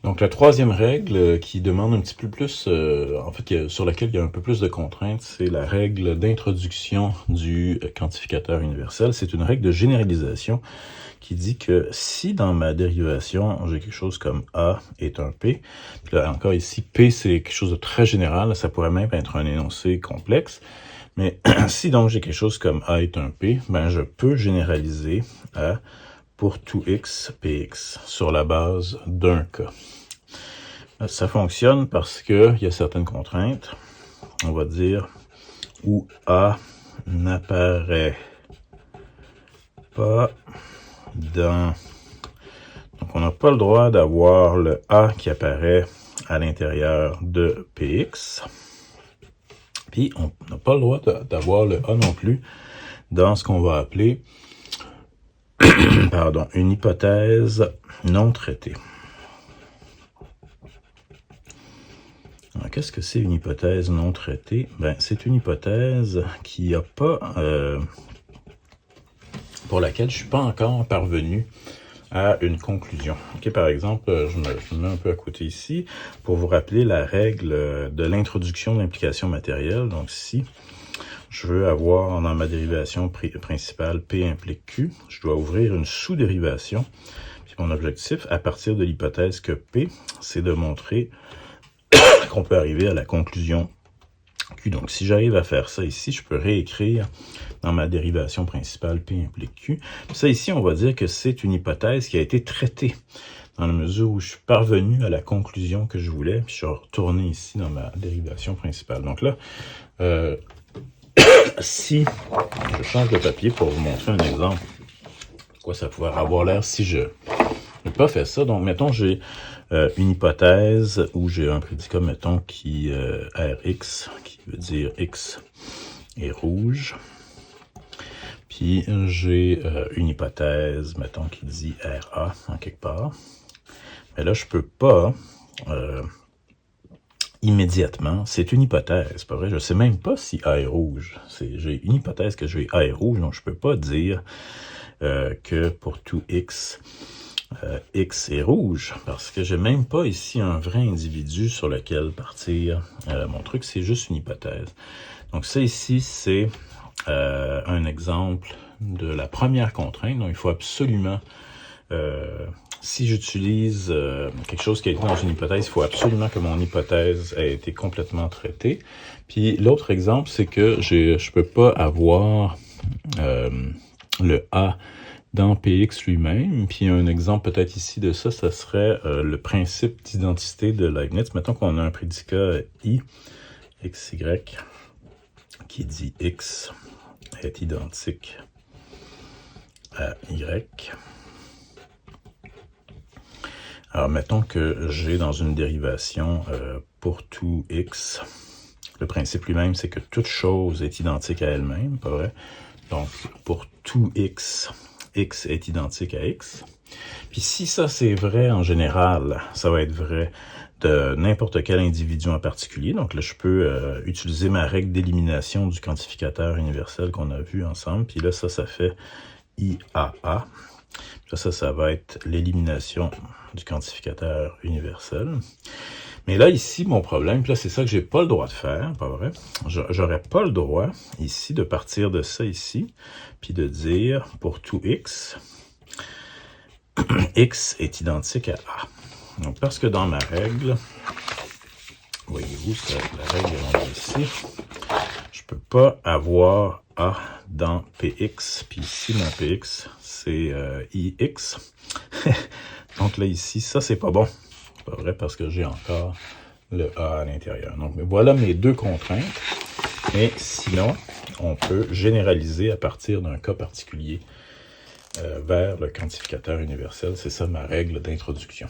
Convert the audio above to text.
Donc la troisième règle qui demande un petit peu plus, sur laquelle il y a un peu plus de contraintes, c'est la règle d'introduction du quantificateur universel. C'est une règle de généralisation qui dit que si dans ma dérivation, j'ai quelque chose comme A est un P, puis là encore ici, P c'est quelque chose de très général, ça pourrait même être un énoncé complexe, mais si donc j'ai quelque chose comme A est un P, ben je peux généraliser à pour tout x, px, sur la base d'un cas. Ça fonctionne parce qu'il y a certaines contraintes. On va dire où A n'apparaît pas dans... Donc on n'a pas le droit d'avoir le A qui apparaît à l'intérieur de px. Puis on n'a pas le droit d'avoir le A non plus dans ce qu'on va appeler une hypothèse non traitée. Qu'est-ce que c'est une hypothèse non traitée? Ben, c'est une hypothèse qui a pas, pour laquelle je suis pas encore parvenu à une conclusion. Okay, par exemple, je me mets un peu à côté ici pour vous rappeler la règle de l'introduction d'implication matérielle. Donc, si je veux avoir dans ma dérivation principale P implique Q, je dois ouvrir une sous-dérivation. Puis mon objectif, à partir de l'hypothèse que P, c'est de montrer qu'on peut arriver à la conclusion Q. Donc, si j'arrive à faire ça ici, je peux réécrire dans ma dérivation principale P implique Q. Ça ici, on va dire que c'est une hypothèse qui a été traitée dans la mesure où je suis parvenu à la conclusion que je voulais. Puis je suis retourné ici dans ma dérivation principale. Donc là, si je change de papier pour vous montrer un exemple de quoi ça pourrait avoir l'air si je n'ai pas fait ça. Donc, mettons, j'ai une hypothèse où j'ai un prédicat, mettons, qui Rx, qui veut dire X est rouge. Puis, j'ai une hypothèse, mettons, qui dit Ra en quelque part. Mais là, je peux pas immédiatement, c'est une hypothèse, pas vrai? Je sais même pas si A est rouge. J'ai une hypothèse que j'ai A est rouge, donc je peux pas dire que pour tout X, X est rouge, parce que j'ai même pas ici un vrai individu sur lequel partir mon truc, c'est juste une hypothèse. Donc ça ici, c'est un exemple de la première contrainte. Donc il faut absolument, si j'utilise quelque chose qui a été dans une hypothèse, il faut absolument que mon hypothèse ait été complètement traitée. Puis l'autre exemple, c'est que je peux pas avoir le A dans Px lui-même. Puis un exemple peut-être ici de ça, ça serait le principe d'identité de Leibniz. Mettons qu'on a un prédicat I, xy, qui dit x est identique à y. Alors mettons que j'ai dans une dérivation pour tout x, le principe lui-même c'est que toute chose est identique à elle-même, pas vrai? Donc pour tout x, x est identique à x. Puis si ça c'est vrai en général, ça va être vrai de n'importe quel individu en particulier. Donc là, je peux utiliser ma règle d'élimination du quantificateur universel qu'on a vu ensemble. Puis là, ça fait IAA. Ça va être l'élimination du quantificateur universel. Mais là, ici, mon problème, puis là, c'est ça que j'ai pas le droit de faire, pas vrai? J'aurais pas le droit, ici, de partir de ça ici, puis de dire, pour tout x, x est identique à A. Donc, parce que dans ma règle, voyez-vous, la règle est ici, je peux pas avoir A dans Px, puis ici, mon Px, c'est Ix. Donc là, ici, ça, c'est pas bon. C'est pas vrai parce que j'ai encore le A à l'intérieur. Donc, voilà mes deux contraintes. Mais sinon, on peut généraliser à partir d'un cas particulier vers le quantificateur universel. C'est ça ma règle d'introduction.